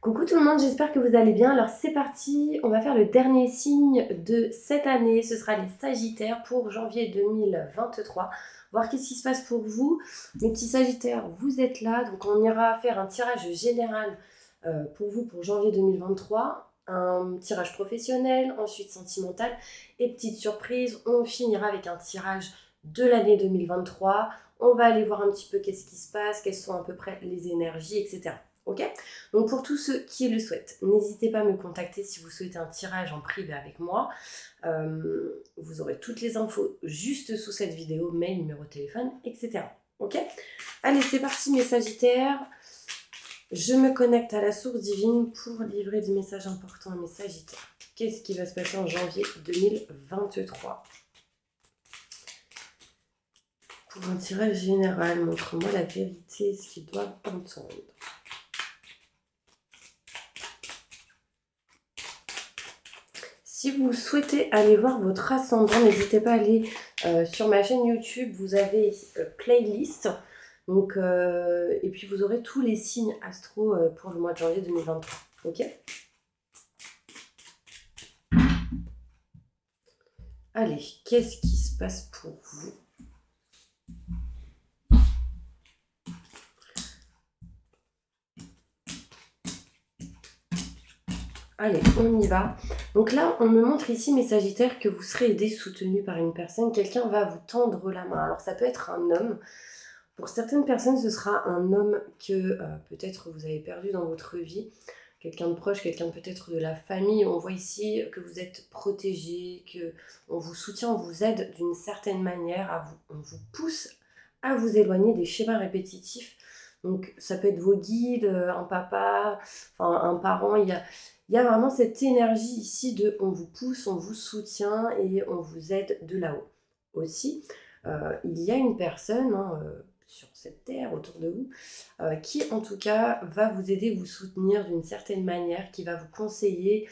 Coucou tout le monde, j'espère que vous allez bien. Alors c'est parti, on va faire le dernier signe de cette année. Ce sera les Sagittaires pour janvier 2023. Voir qu'est-ce qui se passe pour vous. Mes petits Sagittaires, vous êtes là. Donc on ira faire un tirage général pour vous pour janvier 2023. Un tirage professionnel, ensuite sentimental et petite surprise. On finira avec un tirage de l'année 2023. On va aller voir un petit peu qu'est-ce qui se passe, quelles sont à peu près les énergies, etc. Ok? Donc pour tous ceux qui le souhaitent, n'hésitez pas à me contacter si vous souhaitez un tirage en privé avec moi. Vous aurez toutes les infos juste sous cette vidéo, mail, numéro de téléphone, etc. Ok? Allez, c'est parti mes Sagittaires. Je me connecte à la source divine pour livrer des messages importants à mes Sagittaires. Qu'est-ce qui va se passer en janvier 2023? Pour un tirage général, montre-moi la vérité, ce qu'ils doivent entendre. Si vous souhaitez aller voir votre ascendant, n'hésitez pas à aller sur ma chaîne YouTube. Vous avez playlist. Donc, et puis vous aurez tous les signes astro pour le mois de janvier 2023. Ok? Allez, qu'est-ce qui se passe pour vous? Allez, on y va. Donc là, on me montre ici, mes Sagittaires, que vous serez aidés, soutenus par une personne. Quelqu'un va vous tendre la main. Alors ça peut être un homme. Pour certaines personnes, ce sera un homme que peut-être vous avez perdu dans votre vie. Quelqu'un de proche, quelqu'un peut-être de la famille. On voit ici que vous êtes protégé, qu'on vous soutient, on vous aide d'une certaine manière. On vous pousse à vous éloigner des schémas répétitifs. Donc ça peut être vos guides, un papa, enfin un parent. Il y a vraiment cette énergie ici de on vous pousse, on vous soutient et on vous aide de là-haut. Aussi, il y a une personne sur cette terre autour de vous qui en tout cas va vous aider, vous soutenir d'une certaine manière, qui va vous conseiller,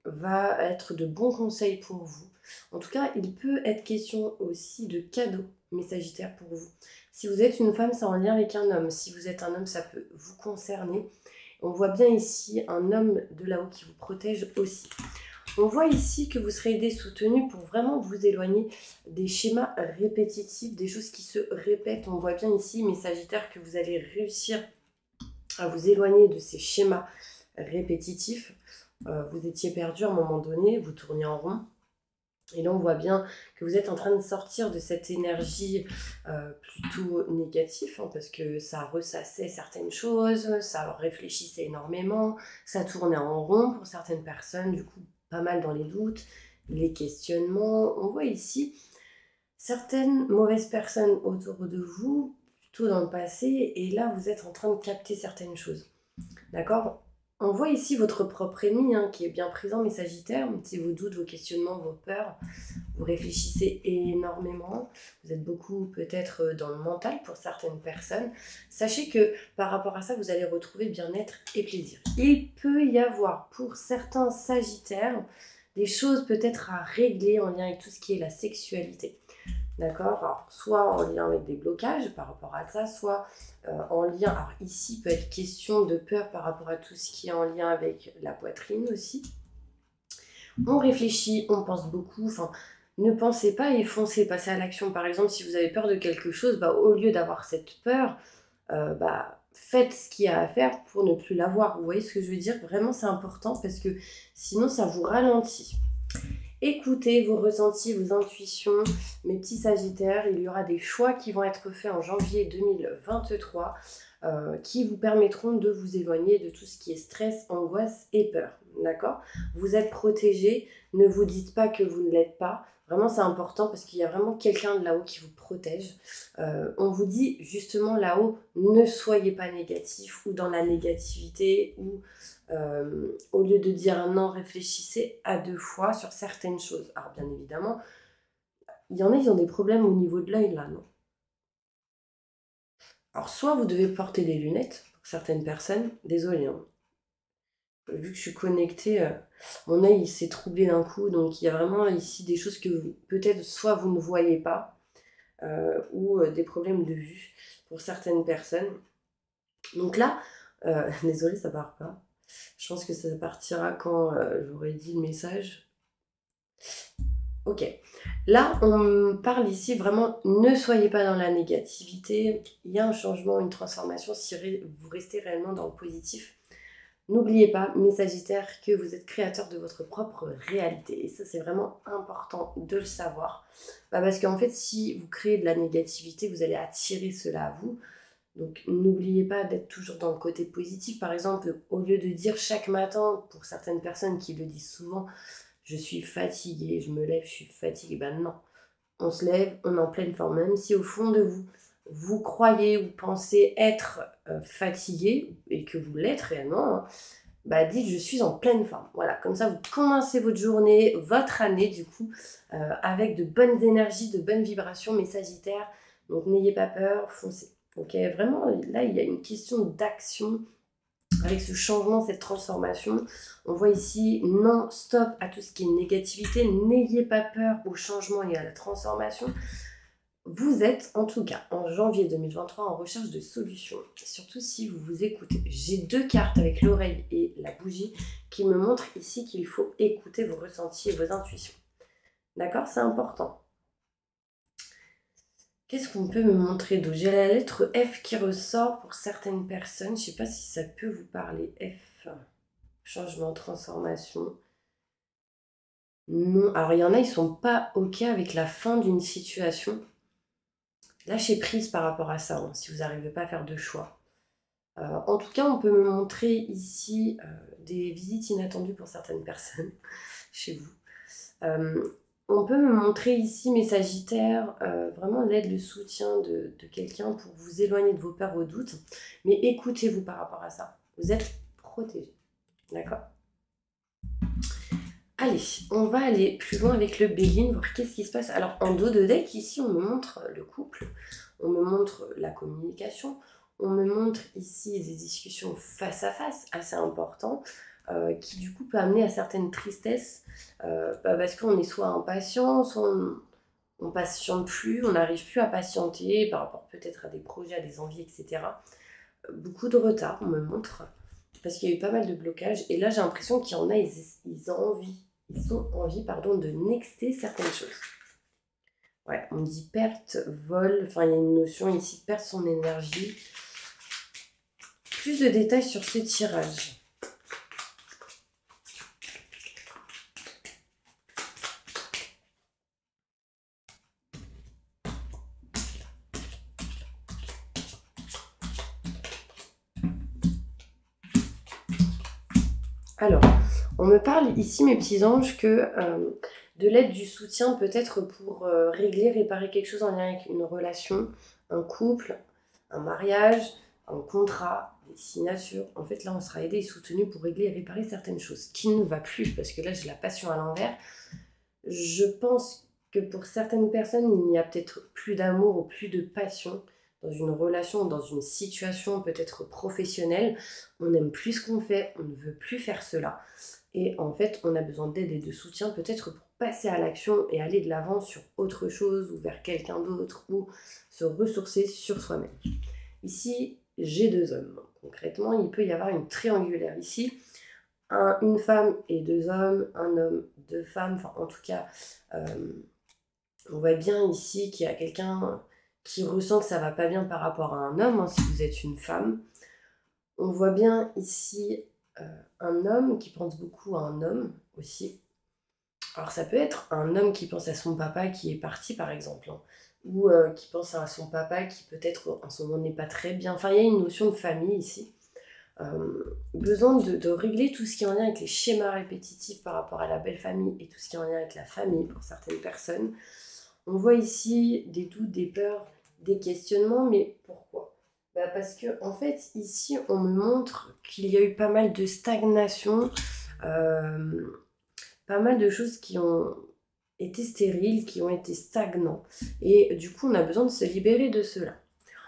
va être de bons conseils pour vous. En tout cas, il peut être question aussi de cadeaux, mes Sagittaires, pour vous. Si vous êtes une femme, c'est en lien avec un homme. Si vous êtes un homme, ça peut vous concerner. On voit bien ici un homme de là-haut qui vous protège aussi. On voit ici que vous serez aidé, soutenu pour vraiment vous éloigner des schémas répétitifs, des choses qui se répètent. On voit bien ici, mes Sagittaires, que vous allez réussir à vous éloigner de ces schémas répétitifs. Vous étiez perdu à un moment donné, vous tourniez en rond. Et là, on voit bien que vous êtes en train de sortir de cette énergie plutôt négative, parce que ça ressassait certaines choses, ça réfléchissait énormément, ça tournait en rond pour certaines personnes, du coup, pas mal dans les doutes, les questionnements. On voit ici certaines mauvaises personnes autour de vous, plutôt dans le passé, et là, vous êtes en train de capter certaines choses. D'accord? On voit ici votre propre ennemi qui est bien présent, mes Sagittaires. C'est vos doutes, vos questionnements, vos peurs. Vous réfléchissez énormément. Vous êtes beaucoup peut-être dans le mental pour certaines personnes. Sachez que par rapport à ça, vous allez retrouver bien-être et plaisir. Il peut y avoir pour certains Sagittaires des choses peut-être à régler en lien avec tout ce qui est la sexualité. D'accord? Alors, soit en lien avec des blocages par rapport à ça, soit en lien... Alors ici, peut être question de peur par rapport à tout ce qui est en lien avec la poitrine aussi. On réfléchit, on pense beaucoup. Enfin, ne pensez pas et foncez, passez à l'action. Par exemple, si vous avez peur de quelque chose, au lieu d'avoir cette peur, faites ce qu'il y a à faire pour ne plus l'avoir. Vous voyez ce que je veux dire? Vraiment, c'est important parce que sinon, ça vous ralentit. Écoutez vos ressentis, vos intuitions, mes petits Sagittaires. Il y aura des choix qui vont être faits en janvier 2023 qui vous permettront de vous éloigner de tout ce qui est stress, angoisse et peur. D'accord? Vous êtes protégés, ne vous dites pas que vous ne l'êtes pas. Vraiment, c'est important parce qu'il y a vraiment quelqu'un de là-haut qui vous protège. On vous dit justement là-haut, ne soyez pas négatif ou dans la négativité ou au lieu de dire non, réfléchissez à 2 fois sur certaines choses. Alors bien évidemment, il y en a, ils ont des problèmes au niveau de l'œil là, non? Alors soit vous devez porter des lunettes pour certaines personnes, désolé, vu que je suis connectée, mon œil s'est troublé d'un coup, donc il y a vraiment ici des choses que peut-être soit vous ne voyez pas, ou des problèmes de vue pour certaines personnes. Donc là, Désolée, ça part pas. Je pense que ça partira quand j'aurai dit le message. Ok. Là, on parle ici vraiment, ne soyez pas dans la négativité. Il y a un changement, une transformation si vous restez réellement dans le positif. N'oubliez pas, mes Sagittaires, que vous êtes créateur de votre propre réalité. Et ça, c'est vraiment important de le savoir. Parce qu'en fait, si vous créez de la négativité, vous allez attirer cela à vous. Donc, n'oubliez pas d'être toujours dans le côté positif. Par exemple, au lieu de dire chaque matin, pour certaines personnes qui le disent souvent, je suis fatiguée, je me lève, je suis fatiguée. Ben non, on se lève, on est en pleine forme. Même si au fond de vous, vous croyez ou pensez être fatigué, et que vous l'êtes réellement, hein, bah dites je suis en pleine forme. Voilà, comme ça vous commencez votre journée, votre année du coup, avec de bonnes énergies, de bonnes vibrations, mes Sagittaires. Donc n'ayez pas peur, foncez. Ok, vraiment là il y a une question d'action avec ce changement, cette transformation. On voit ici non stop à tout ce qui est négativité. N'ayez pas peur au changement et à la transformation. Vous êtes en tout cas en janvier 2023 en recherche de solutions, surtout si vous vous écoutez. J'ai 2 cartes avec l'oreille et la bougie qui me montrent ici qu'il faut écouter vos ressentis et vos intuitions. D'accord? C'est important. Qu'est-ce qu'on peut me montrer d'autre? J'ai la lettre F qui ressort pour certaines personnes. Je ne sais pas si ça peut vous parler. F, changement, transformation. Non. Alors il y en a, ils ne sont pas OK avec la fin d'une situation. Lâchez prise par rapport à ça, hein, si vous n'arrivez pas à faire de choix. En tout cas, on peut me montrer ici des visites inattendues pour certaines personnes chez vous. On peut me montrer ici, mes Sagittaires, vraiment l'aide, le soutien de quelqu'un pour vous éloigner de vos peurs, vos doutes. Mais écoutez-vous par rapport à ça. Vous êtes protégés. D'accord? Allez, on va aller plus loin avec le Béguine, voir qu'est-ce qui se passe. Alors, en dos de deck, ici, on me montre le couple, on me montre la communication, on me montre ici des discussions face à face, assez importantes, qui du coup peut amener à certaines tristesses, parce qu'on est soit impatient, soit on patiente plus, on n'arrive plus à patienter par rapport peut-être à des projets, à des envies, etc. Beaucoup de retard, on me montre, parce qu'il y a eu pas mal de blocages, et là j'ai l'impression qu'il y en a, ils ont envie. Ils ont envie, pardon, de nexter certaines choses. Ouais, on dit perte, vol, enfin il y a une notion ici, perdre son énergie. Plus de détails sur ce tirage. Alors, on me parle ici, mes petits anges, que de l'aide, du soutien peut-être pour régler, réparer quelque chose en lien avec une relation, un couple, un mariage, un contrat, des signatures. En fait, là, on sera aidé et soutenu pour régler et réparer certaines choses. Qui ne va plus, parce que là, j'ai la passion à l'envers. Je pense que pour certaines personnes, il n'y a peut-être plus d'amour ou plus de passion dans une relation, dans une situation peut-être professionnelle. On n'aime plus ce qu'on fait, on ne veut plus faire cela. Et en fait, on a besoin d'aide et de soutien peut-être pour passer à l'action et aller de l'avant sur autre chose ou vers quelqu'un d'autre ou se ressourcer sur soi-même. Ici, j'ai 2 hommes. Concrètement, il peut y avoir une triangulaire ici. Une femme et 2 hommes, un homme, 2 femmes. Enfin, en tout cas, on voit bien ici qu'il y a quelqu'un qui ressent que ça va pas bien par rapport à un homme, hein, si vous êtes une femme. On voit bien ici un homme qui pense beaucoup à un homme aussi. Alors ça peut être un homme qui pense à son papa qui est parti par exemple, hein, ou qui pense à son papa qui peut-être en ce moment n'est pas très bien. Enfin il y a une notion de famille ici. Besoin de régler tout ce qui est en lien avec les schémas répétitifs par rapport à la belle famille et tout ce qui est en lien avec la famille pour certaines personnes. On voit ici des doutes, des peurs, des questionnements, mais pourquoi? Parce que en fait ici on me montre qu'il y a eu pas mal de stagnation, pas mal de choses qui ont été stériles, qui ont été stagnants. Et du coup, on a besoin de se libérer de cela.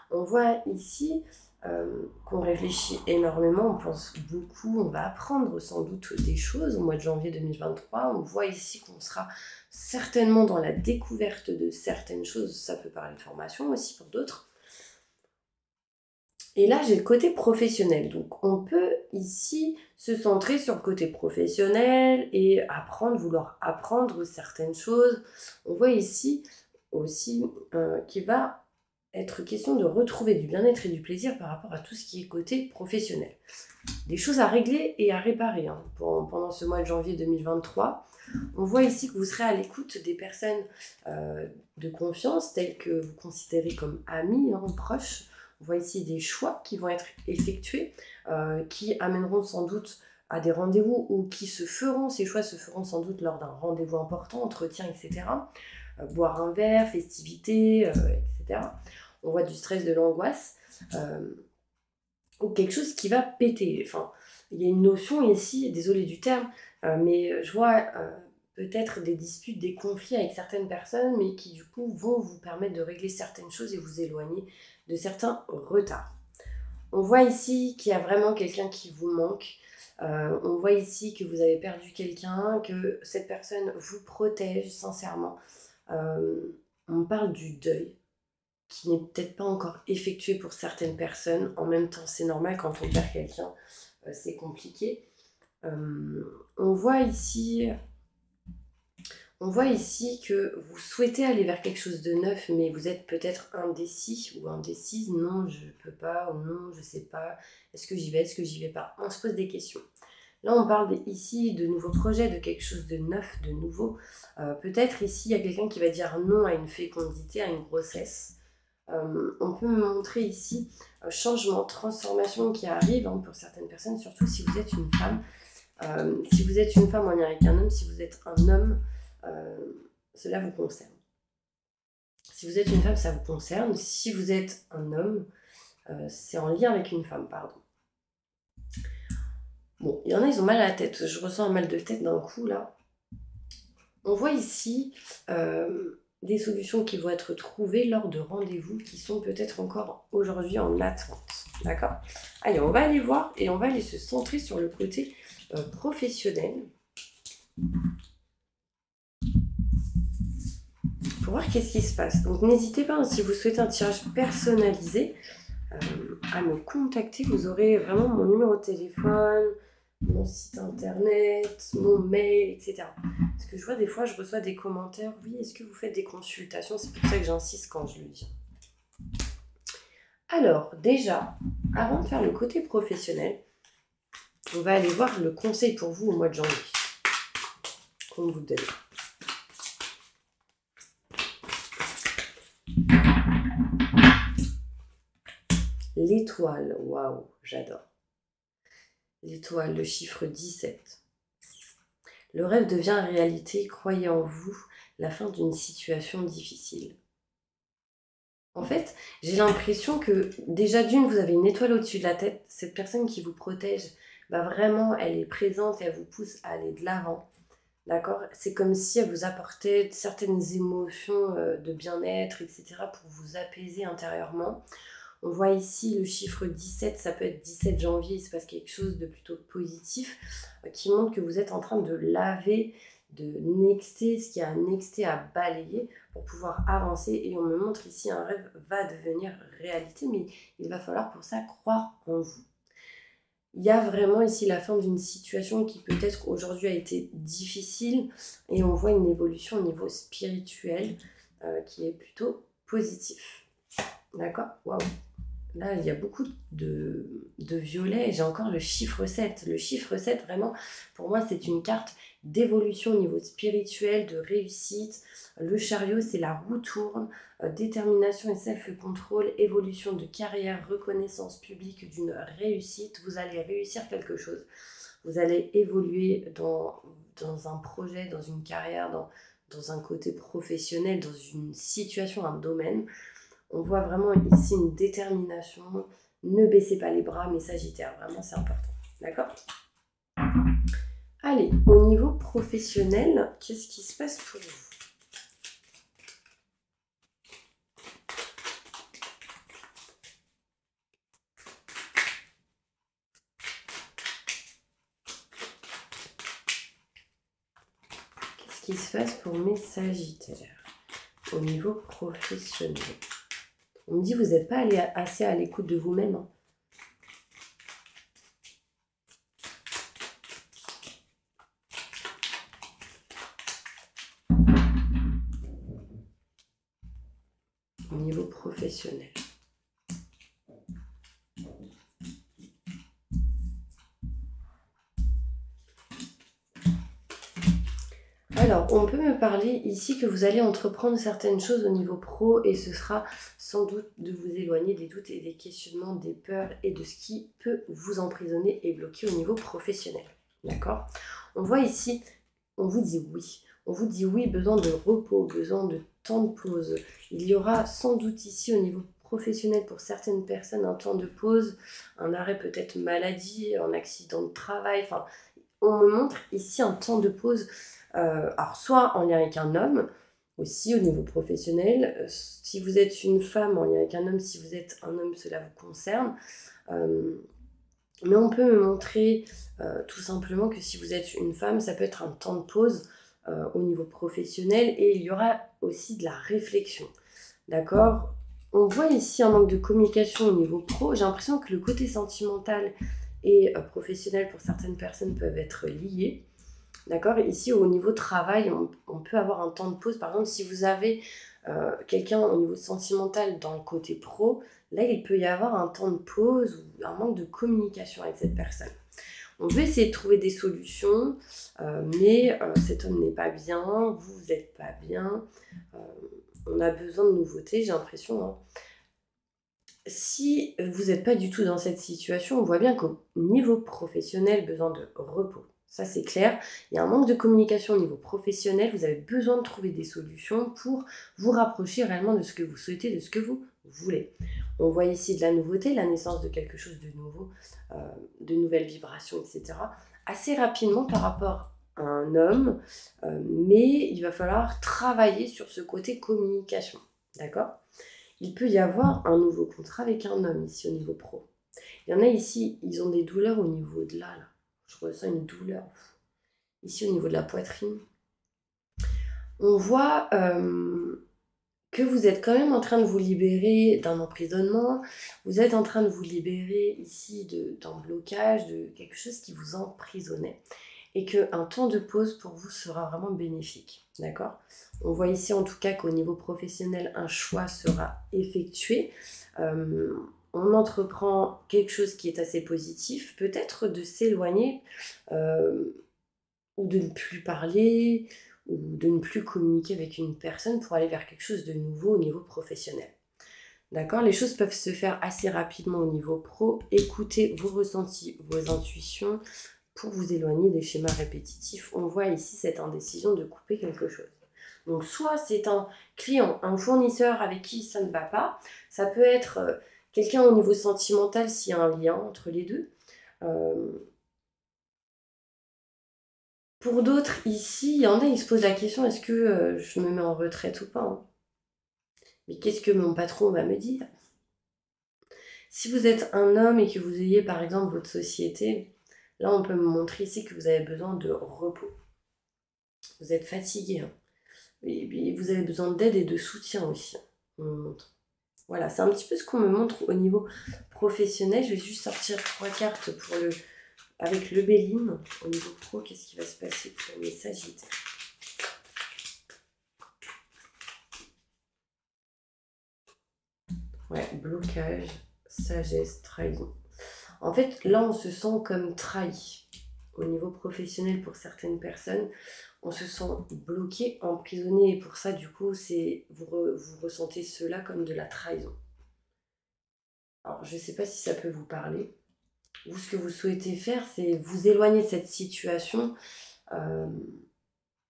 On voit ici qu'on réfléchit énormément, on pense beaucoup, on va apprendre sans doute des choses au mois de janvier 2023. On voit ici qu'on sera certainement dans la découverte de certaines choses. Ça peut parler de formation aussi pour d'autres. Et là, j'ai le côté professionnel. Donc, on peut ici se centrer sur le côté professionnel et vouloir apprendre certaines choses. On voit ici aussi qu'il va être question de retrouver du bien-être et du plaisir par rapport à tout ce qui est côté professionnel. Des choses à régler et à réparer pendant ce mois de janvier 2023. On voit ici que vous serez à l'écoute des personnes de confiance, telles que vous considérez comme amis, proches. On voit ici des choix qui vont être effectués, qui amèneront sans doute à des rendez-vous ou ces choix se feront sans doute lors d'un rendez-vous important, entretien, etc. Boire un verre, festivité, etc. On voit du stress, de l'angoisse, ou quelque chose qui va péter. Enfin, il y a une notion ici, désolée du terme, mais je vois peut-être des disputes, des conflits avec certaines personnes, mais qui du coup vont vous permettre de régler certaines choses et vous éloigner de certains retards. On voit ici qu'il y a vraiment quelqu'un qui vous manque. On voit ici que vous avez perdu quelqu'un, que cette personne vous protège sincèrement. On parle du deuil qui n'est peut-être pas encore effectué pour certaines personnes. En même temps, c'est normal quand on perd quelqu'un, c'est compliqué. On voit ici que vous souhaitez aller vers quelque chose de neuf, mais vous êtes peut-être indécis ou indécise. Non, je peux pas, ou non, je sais pas. Est-ce que j'y vais, est-ce que j'y vais pas? On se pose des questions. Là, on parle ici de nouveaux projets, de quelque chose de neuf, de nouveau. Peut-être ici, il y a quelqu'un qui va dire non à une fécondité, à une grossesse. On peut me montrer ici un changement, transformation qui arrive pour certaines personnes, surtout si vous êtes une femme. Si vous êtes une femme en lien avec un homme, si vous êtes un homme, cela vous concerne. Si vous êtes une femme, ça vous concerne. Si vous êtes un homme, c'est en lien avec une femme, pardon. Bon, il y en a, ils ont mal à la tête. Je ressens un mal de tête d'un coup, là. On voit ici des solutions qui vont être trouvées lors de rendez-vous qui sont peut-être encore aujourd'hui en attente. D'accord? Allez, on va aller voir et on va aller se centrer sur le côté professionnel. Pour voir qu'est-ce qui se passe. Donc n'hésitez pas, si vous souhaitez un tirage personnalisé, à me contacter. Vous aurez vraiment mon numéro de téléphone, mon site internet, mon mail, etc. Parce que je vois des fois, je reçois des commentaires. Oui, est-ce que vous faites des consultations? C'est pour ça que j'insiste quand je le dis. Alors, déjà, avant de faire le côté professionnel, on va aller voir le conseil pour vous au mois de janvier qu'on vous donne. L'étoile, waouh, j'adore. L'étoile, le chiffre 17. Le rêve devient réalité, croyez en vous, la fin d'une situation difficile. En fait, j'ai l'impression que déjà d'une, vous avez une étoile au-dessus de la tête. Cette personne qui vous protège, vraiment, elle est présente et elle vous pousse à aller de l'avant. D'accord? C'est comme si elle vous apportait certaines émotions de bien-être, etc. pour vous apaiser intérieurement. On voit ici le chiffre 17, ça peut être 17 janvier, il se passe quelque chose de plutôt positif qui montre que vous êtes en train de laver, de nexter ce qu'il y a à nexter, à balayer pour pouvoir avancer. Et on me montre ici un rêve va devenir réalité, mais il va falloir pour ça croire en vous. Il y a vraiment ici la fin d'une situation qui peut-être aujourd'hui a été difficile et on voit une évolution au niveau spirituel qui est plutôt positif. D'accord? Waouh! Là, il y a beaucoup de violet et j'ai encore le chiffre 7. Le chiffre 7, vraiment, pour moi, c'est une carte d'évolution au niveau spirituel, de réussite. Le chariot, c'est la roue tourne, détermination et self-control, évolution de carrière, reconnaissance publique d'une réussite. Vous allez réussir quelque chose. Vous allez évoluer dans un projet, dans une carrière, dans un côté professionnel, dans une situation, un domaine. On voit vraiment ici une détermination. Ne baissez pas les bras, mes sagittaires. Vraiment, c'est important. D'accord? Allez, au niveau professionnel, qu'est-ce qui se passe pour vous? Qu'est-ce qui se passe pour mes sagittaires au niveau professionnel? On me dit, vous n'êtes pas assez à l'écoute de vous-même. professionnel. Alors, on peut me parler ici que vous allez entreprendre certaines choses au niveau pro et ce sera sans doute de vous éloigner des doutes et des questionnements, des peurs et de ce qui peut vous emprisonner et bloquer au niveau professionnel. D'accord? On voit ici, on vous dit oui. On vous dit oui, besoin de repos, besoin de temps de pause. Il y aura sans doute ici au niveau professionnel pour certaines personnes un temps de pause, un arrêt peut-être maladie, un accident de travail. Enfin, on me montre ici un temps de pause. Alors, soit en lien avec un homme, aussi au niveau professionnel. Si vous êtes une femme, en lien avec un homme. Si vous êtes un homme, cela vous concerne. Mais on peut me montrer tout simplement que si vous êtes une femme, ça peut être un temps de pause au niveau professionnel et il y aura aussi de la réflexion. D'accord? On voit ici un manque de communication au niveau pro. J'ai l'impression que le côté sentimental et professionnel pour certaines personnes peuvent être liés. D'accord? Ici, au niveau travail, on peut avoir un temps de pause. Par exemple, si vous avez quelqu'un au niveau sentimental dans le côté pro, là, il peut y avoir un temps de pause ou un manque de communication avec cette personne. On peut essayer de trouver des solutions, mais cet homme n'est pas bien, vous n'êtes pas bien, on a besoin de nouveautés, j'ai l'impression. Hein. Si vous n'êtes pas du tout dans cette situation, on voit bien qu'au niveau professionnel, besoin de repos. Ça, c'est clair. Il y a un manque de communication au niveau professionnel. Vous avez besoin de trouver des solutions pour vous rapprocher réellement de ce que vous souhaitez, de ce que vous voulez. On voit ici de la nouveauté, la naissance de quelque chose de nouveau, de nouvelles vibrations, etc. Assez rapidement par rapport à un homme, mais il va falloir travailler sur ce côté communication. D'accord ? Il peut y avoir un nouveau contrat avec un homme ici au niveau pro. Il y en a ici, ils ont des douleurs au niveau de là. Je ressens une douleur ici au niveau de la poitrine. On voit que vous êtes quand même en train de vous libérer d'un emprisonnement. Vous êtes en train de vous libérer ici d'un blocage, de quelque chose qui vous emprisonnait. Et qu'un temps de pause pour vous sera vraiment bénéfique. D'accord ? On voit ici en tout cas qu'au niveau professionnel, un choix sera effectué. On entreprend quelque chose qui est assez positif, peut-être de s'éloigner ou de ne plus parler ou de ne plus communiquer avec une personne pour aller vers quelque chose de nouveau au niveau professionnel. D'accord ? Les choses peuvent se faire assez rapidement au niveau pro. Écoutez vos ressentis, vos intuitions pour vous éloigner des schémas répétitifs. On voit ici cette indécision de couper quelque chose. Donc soit c'est un client, un fournisseur avec qui ça ne va pas, ça peut être quelqu'un au niveau sentimental s'il y a un lien entre les deux. Pour d'autres ici, il y en a, ils se posent la question, est-ce que je me mets en retraite ou pas hein. Mais qu'est-ce que mon patron va me dire? Si vous êtes un homme et que vous ayez par exemple votre société, là on peut me montrer ici que vous avez besoin de repos. Vous êtes fatigué. Hein. Et vous avez besoin d'aide et de soutien aussi. On me montre. Voilà, c'est un petit peu ce qu'on me montre au niveau professionnel. Je vais juste sortir 3 cartes pour avec le Béline. Au niveau pro, qu'est-ce qui va se passer pour les Sagittaires? Ouais, blocage, sagesse, trahison. En fait, là, on se sent comme trahi. Au niveau professionnel, pour certaines personnes, on se sent bloqué, emprisonné. Et pour ça, du coup, vous ressentez cela comme de la trahison. Alors, je ne sais pas si ça peut vous parler. Vous, ce que vous souhaitez faire, c'est vous éloigner de cette situation,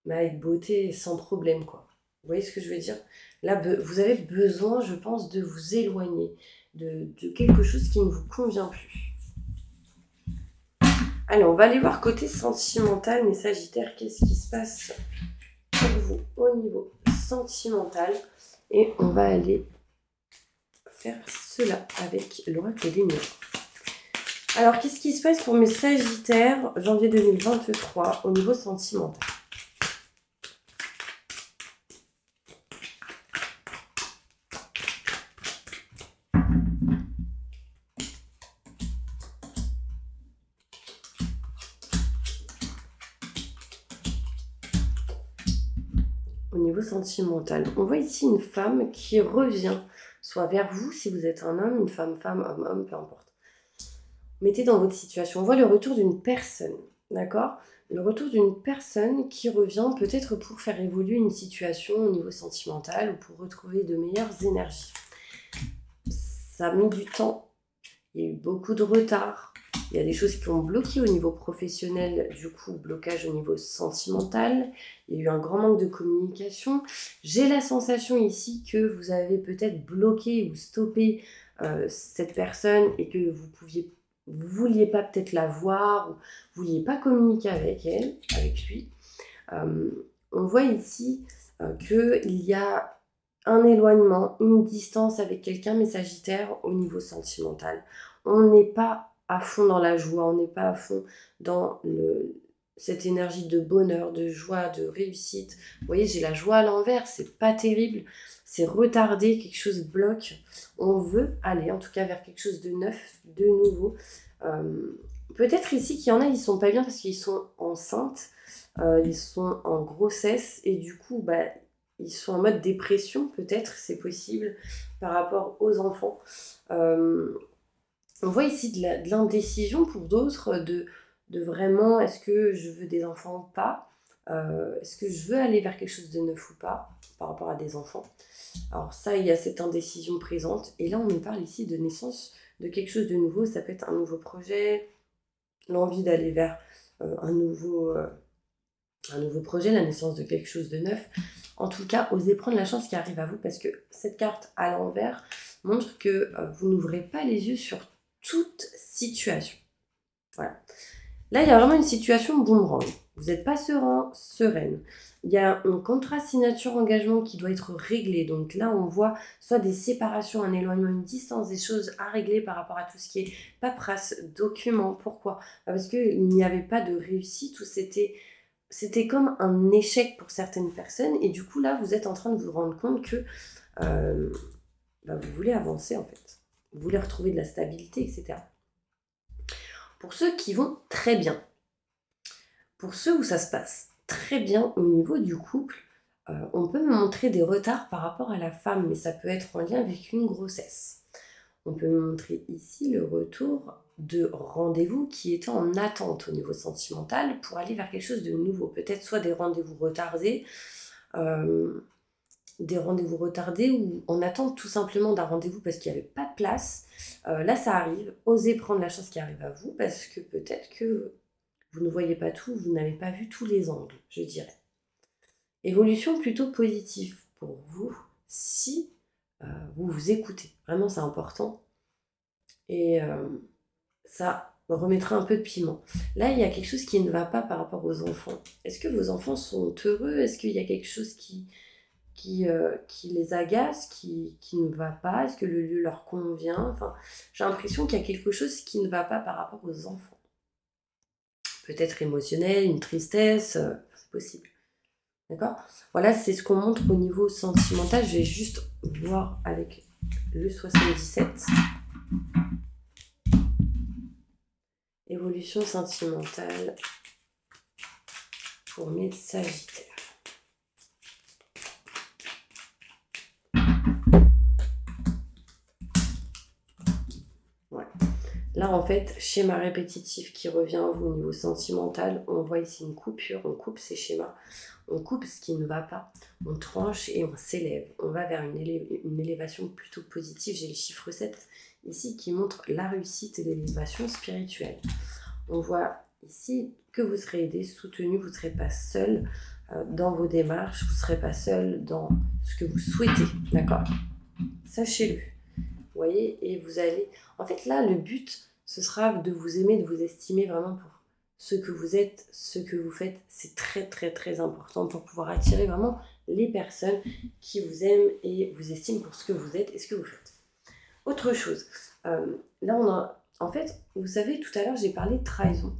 mais avec beauté et sans problème, quoi. Vous voyez ce que je veux dire? Là, vous avez besoin, je pense, de vous éloigner de quelque chose qui ne vous convient plus. Allez, on va aller voir côté sentimental, mes Sagittaires, qu'est-ce qui se passe pour vous au niveau sentimental. Et on va aller faire cela avec l'oracle des Miroirs. Alors, qu'est-ce qui se passe pour mes Sagittaires, janvier 2023, au niveau sentimental? Au niveau sentimental, on voit ici une femme qui revient soit vers vous, si vous êtes un homme, une femme, femme, homme, homme, peu importe. Mettez dans votre situation. On voit le retour d'une personne, d'accord? Le retour d'une personne qui revient peut-être pour faire évoluer une situation au niveau sentimental ou pour retrouver de meilleures énergies. Ça a mis du temps, il y a eu beaucoup de retard, il y a des choses qui ont bloqué au niveau professionnel, du coup blocage au niveau sentimental, il y a eu un grand manque de communication. J'ai la sensation ici que vous avez peut-être bloqué ou stoppé cette personne et que vous vouliez pas peut-être la voir, ou vous vouliez pas communiquer avec elle, avec lui. On voit ici qu'il y a un éloignement, une distance avec quelqu'un, mais Sagittaire, au niveau sentimental. On n'est pas à fond dans la joie, on n'est pas à fond dans cette énergie de bonheur, de joie, de réussite. Vous voyez, j'ai la joie à l'envers, c'est pas terrible, c'est retardé, quelque chose bloque. On veut aller en tout cas vers quelque chose de neuf, de nouveau. Peut-être ici qu'il y en a, ils sont pas bien parce qu'ils sont enceintes, ils sont en grossesse et du coup, ils sont en mode dépression, peut-être, c'est possible, par rapport aux enfants. On voit ici de l'indécision pour d'autres, de vraiment, est-ce que je veux des enfants ou pas? Est-ce que je veux aller vers quelque chose de neuf ou pas, par rapport à des enfants? Alors ça, il y a cette indécision présente. Et là, on nous parle ici de naissance de quelque chose de nouveau. Ça peut être un nouveau projet, l'envie d'aller vers un nouveau projet, la naissance de quelque chose de neuf. En tout cas, osez prendre la chance qui arrive à vous parce que cette carte à l'envers montre que vous n'ouvrez pas les yeux sur toute situation. Voilà. Là, il y a vraiment une situation boomerang. Vous n'êtes pas serein, sereine. Il y a un contrat signature-engagement qui doit être réglé. Donc là, on voit soit des séparations, un éloignement, une distance, des choses à régler par rapport à tout ce qui est paperasse, documents. Pourquoi? Parce qu'il n'y avait pas de réussite ou c'était comme un échec pour certaines personnes. Et du coup, là, vous êtes en train de vous rendre compte que vous voulez avancer, en fait. Vous voulez retrouver de la stabilité, etc. Pour ceux qui vont très bien, pour ceux où ça se passe très bien au niveau du couple, on peut me montrer des retards par rapport à la femme, mais ça peut être en lien avec une grossesse. On peut me montrer ici le retour de rendez-vous qui est en attente au niveau sentimental pour aller vers quelque chose de nouveau. Peut-être soit des rendez-vous retardés, ou en attente tout simplement d'un rendez-vous parce qu'il n'y avait pas de place. Là, ça arrive. Osez prendre la chance qui arrive à vous parce que peut-être que vous ne voyez pas tout, vous n'avez pas vu tous les angles, je dirais. Évolution plutôt positive pour vous si vous vous écoutez. Vraiment, c'est important. Et ça remettra un peu de piment. Là, il y a quelque chose qui ne va pas par rapport aux enfants. Est-ce que vos enfants sont heureux? Est-ce qu'il y a quelque chose qui les agace, qui ne va pas? Est-ce que le lieu leur convient? Enfin, j'ai l'impression qu'il y a quelque chose qui ne va pas par rapport aux enfants. Peut-être émotionnel, une tristesse, c'est possible. D'accord? Voilà, c'est ce qu'on montre au niveau sentimental. Je vais juste voir avec le 77. Évolution sentimentale pour mes Sagittaires. Ouais. Là, en fait, schéma répétitif qui revient à vous au niveau sentimental. On voit ici une coupure, on coupe ces schémas. On coupe ce qui ne va pas, on tranche et on s'élève. On va vers une élévation plutôt positive. J'ai le chiffre 7 ici qui montre la réussite et l'élévation spirituelle. On voit ici que vous serez aidé, soutenu, vous ne serez pas seul dans vos démarches, vous ne serez pas seul dans ce que vous souhaitez, d'accord? Sachez-le, vous voyez, et vous allez... En fait, là, le but, ce sera de vous aimer, de vous estimer vraiment pour ce que vous êtes, ce que vous faites. C'est très, très, très important pour pouvoir attirer vraiment les personnes qui vous aiment et vous estiment pour ce que vous êtes et ce que vous faites. Autre chose, là, on a... En fait, vous savez, tout à l'heure, j'ai parlé de trahison.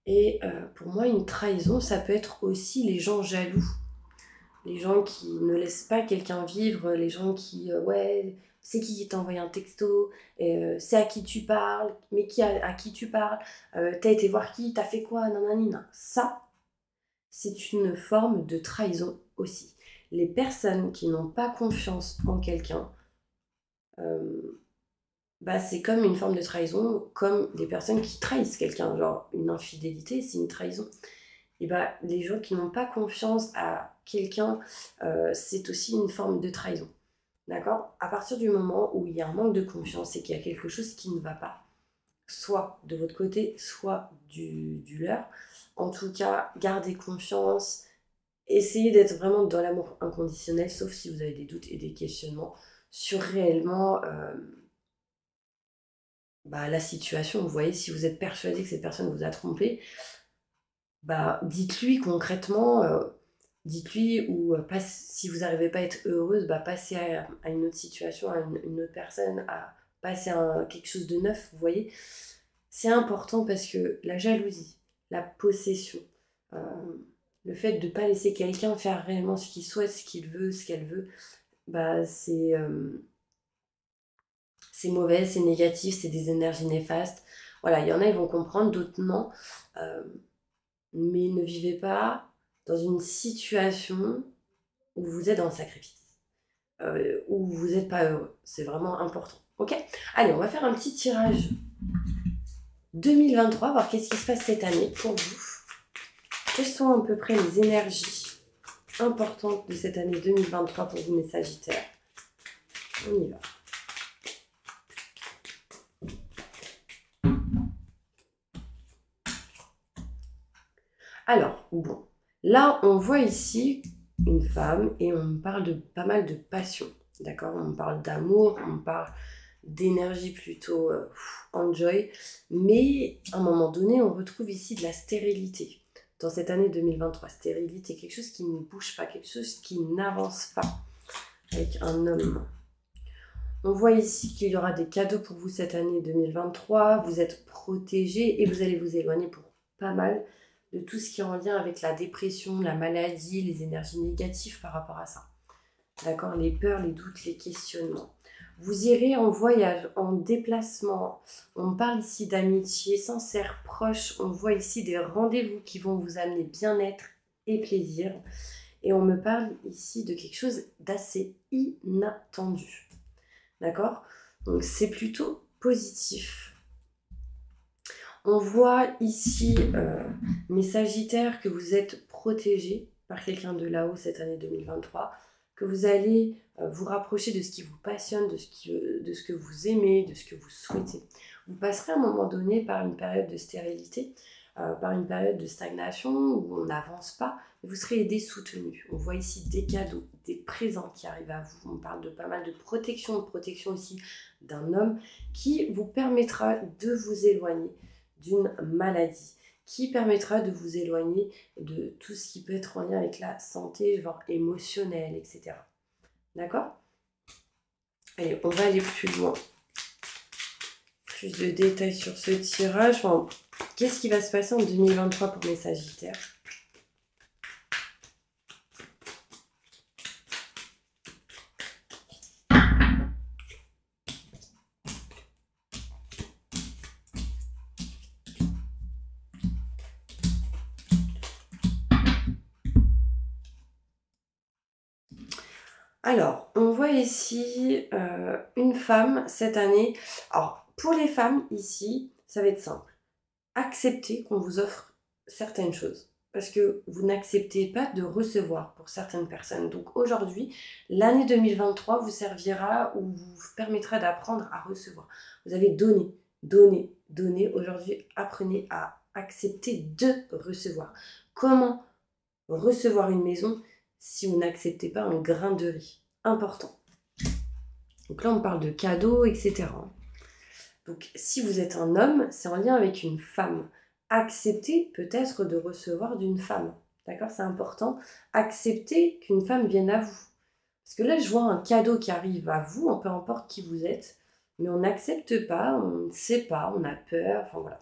Et pour moi, une trahison, ça peut être aussi les gens jaloux. Les gens qui ne laissent pas quelqu'un vivre, les gens qui, c'est qui t'a envoyé un texto, c'est à qui tu parles, mais à qui tu parles, t'as été voir qui, t'as fait quoi, nananina. Ça, c'est une forme de trahison aussi. les personnes qui n'ont pas confiance en quelqu'un, c'est comme une forme de trahison, comme des personnes qui trahissent quelqu'un, genre une infidélité, c'est une trahison. Et les gens qui n'ont pas confiance à quelqu'un, c'est aussi une forme de trahison. D'accord? À partir du moment où il y a un manque de confiance et qu'il y a quelque chose qui ne va pas, soit de votre côté, soit du leur, en tout cas, gardez confiance, essayez d'être vraiment dans l'amour inconditionnel, sauf si vous avez des doutes et des questionnements sur réellement la situation. Vous voyez, si vous êtes persuadé que cette personne vous a trompé, dites-lui concrètement, dites-lui ou si vous n'arrivez pas à être heureuse, passez à une autre situation, à une autre personne, à passer à quelque chose de neuf, vous voyez. C'est important parce que la jalousie, la possession, le fait de ne pas laisser quelqu'un faire réellement ce qu'il souhaite, ce qu'il veut, ce qu'elle veut, c'est mauvais, c'est négatif, c'est des énergies néfastes. Voilà, il y en a, ils vont comprendre, d'autres non. Mais ne vivez pas dans une situation où vous êtes dans le sacrifice, où vous n'êtes pas heureux. C'est vraiment important. Ok ? Allez, on va faire un petit tirage 2023, voir qu'est-ce qui se passe cette année pour vous. Quelles sont à peu près les énergies importantes de cette année 2023 pour vous, mes Sagittaires ? On y va. Alors, bon, là, on voit ici une femme et on parle de pas mal de passion, d'accord ? On parle d'amour, on parle d'énergie plutôt enjoy, mais à un moment donné, on retrouve ici de la stérilité. Dans cette année 2023, stérilité, quelque chose qui ne bouge pas, quelque chose qui n'avance pas avec un homme. On voit ici qu'il y aura des cadeaux pour vous cette année 2023, vous êtes protégés et vous allez vous éloigner pour pas mal de tout ce qui est en lien avec la dépression, la maladie, les énergies négatives par rapport à ça. D'accord ? Les peurs, les doutes, les questionnements. Vous irez en voyage, en déplacement. On parle ici d'amitié sincère, proche. On voit ici des rendez-vous qui vont vous amener bien-être et plaisir. Et on me parle ici de quelque chose d'assez inattendu. D'accord ? Donc c'est plutôt positif. On voit ici, mes Sagittaires, que vous êtes protégés par quelqu'un de là-haut cette année 2023, que vous allez vous rapprocher de ce qui vous passionne, de ce que vous aimez, de ce que vous souhaitez. Vous passerez à un moment donné par une période de stérilité, par une période de stagnation où on n'avance pas, et vous serez aidés, soutenus. On voit ici des cadeaux, des présents qui arrivent à vous. On parle de pas mal de protection aussi d'un homme qui vous permettra de vous éloigner d'une maladie, qui permettra de vous éloigner de tout ce qui peut être en lien avec la santé, genre émotionnelle, etc. D'accord ? Allez, on va aller plus loin. Plus de détails sur ce tirage. Enfin, qu'est-ce qui va se passer en 2023 pour mes Sagittaires ? Alors, on voit ici une femme cette année. Alors, pour les femmes, ici, ça va être simple. Acceptez qu'on vous offre certaines choses. Parce que vous n'acceptez pas de recevoir pour certaines personnes. Donc aujourd'hui, l'année 2023 vous servira ou vous permettra d'apprendre à recevoir. Vous avez donné, donné, donné. Aujourd'hui, apprenez à accepter de recevoir. Comment recevoir une maison si vous n'acceptez pas un grain de riz? Important. Donc là, on parle de cadeaux, etc. Donc si vous êtes un homme, c'est en lien avec une femme. Acceptez peut-être de recevoir d'une femme. D'accord? C'est important. Acceptez qu'une femme vienne à vous. Parce que là, je vois un cadeau qui arrive à vous, peu importe qui vous êtes, mais on n'accepte pas, on ne sait pas, on a peur, enfin voilà.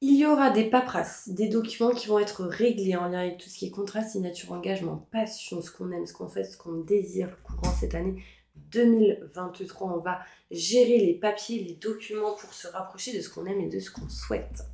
Il y aura des paperasses, des documents qui vont être réglés en lien avec tout ce qui est contrat, signature, engagement, passion, ce qu'on aime, ce qu'on fait, ce qu'on désire courant cette année 2023. On va gérer les papiers, les documents pour se rapprocher de ce qu'on aime et de ce qu'on souhaite.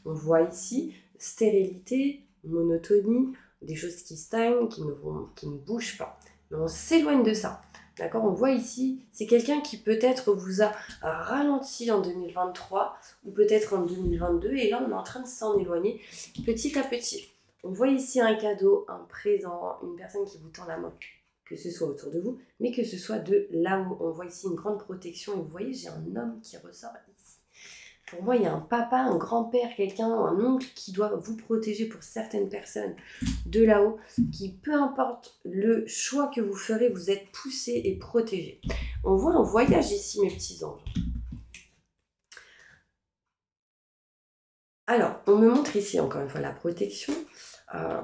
On voit ici stérilité, monotonie, des choses qui stagnent, qui ne bougent pas. Mais on s'éloigne de ça. D'accord? On voit ici, c'est quelqu'un qui peut-être vous a ralenti en 2023 ou peut-être en 2022 et là on est en train de s'en éloigner petit à petit. On voit ici un cadeau, un présent, une personne qui vous tend la main, que ce soit autour de vous, mais que ce soit de là-haut. On voit ici une grande protection et vous voyez, j'ai un homme qui ressort ici. Pour moi, il y a un papa, un grand-père, quelqu'un, un oncle qui doit vous protéger pour certaines personnes de là-haut, qui, peu importe le choix que vous ferez, vous êtes poussé et protégé. On voit un voyage ici, mes petits anges. Alors, on me montre ici, encore une fois, la protection.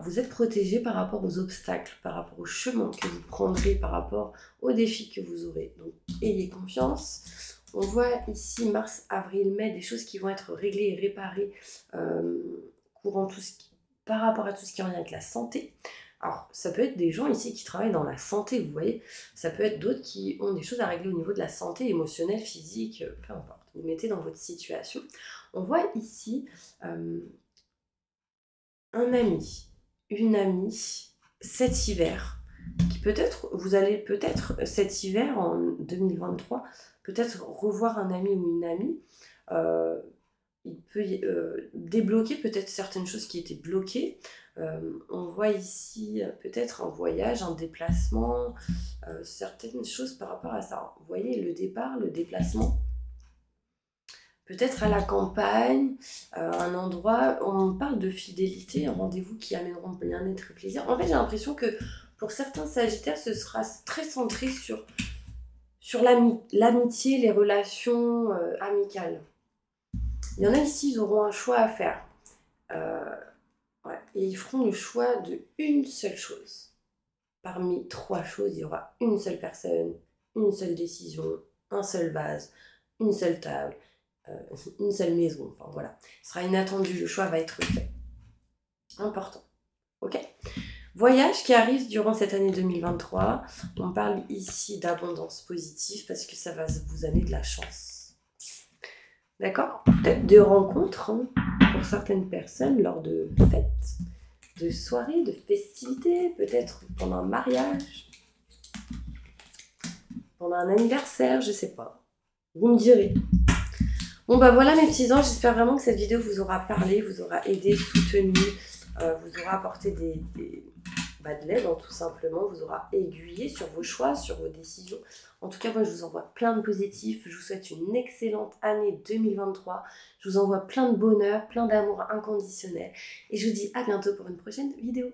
Vous êtes protégé par rapport aux obstacles, par rapport au chemin que vous prendrez, par rapport aux défis que vous aurez. Donc, ayez confiance. On voit ici mars, avril, mai, des choses qui vont être réglées et réparées par rapport à tout ce qui est en lien avec la santé. Alors, ça peut être des gens ici qui travaillent dans la santé, vous voyez. Ça peut être d'autres qui ont des choses à régler au niveau de la santé émotionnelle, physique, peu importe. Vous mettez dans votre situation. On voit ici un ami, une amie, cet hiver, qui peut-être, vous allez peut-être cet hiver en 2023, peut-être revoir un ami ou une amie. Il peut débloquer peut-être certaines choses qui étaient bloquées. On voit ici peut-être un voyage, un déplacement, certaines choses par rapport à ça. Vous voyez, le départ, le déplacement. Peut-être à la campagne, un endroit, on parle de fidélité, un rendez-vous qui amèneront bien-être et plaisir. En fait, j'ai l'impression que pour certains Sagittaires, ce sera très centré sur l'amitié, les relations amicales. Il y en a ici, ils auront un choix à faire. Ouais, et ils feront le choix d'une seule chose. Parmi 3 choses, il y aura une seule personne, une seule décision, un seul vase, une seule table, une seule maison. Enfin voilà, ce sera inattendu, le choix va être fait. Important. Ok? Voyage qui arrive durant cette année 2023. On parle ici d'abondance positive parce que ça va vous amener de la chance. D'accord? Peut-être de rencontres hein, pour certaines personnes lors de fêtes, de soirées, de festivités, peut-être pendant un mariage, pendant un anniversaire, je sais pas. Vous me direz. Bon bah voilà mes petits anges, j'espère vraiment que cette vidéo vous aura parlé, vous aura aidé, soutenu, vous aura apporté de l'aide hein, tout simplement, vous aura aiguillé sur vos choix, sur vos décisions. En tout cas moi je vous envoie plein de positifs, je vous souhaite une excellente année 2023, je vous envoie plein de bonheur, plein d'amour inconditionnel et je vous dis à bientôt pour une prochaine vidéo.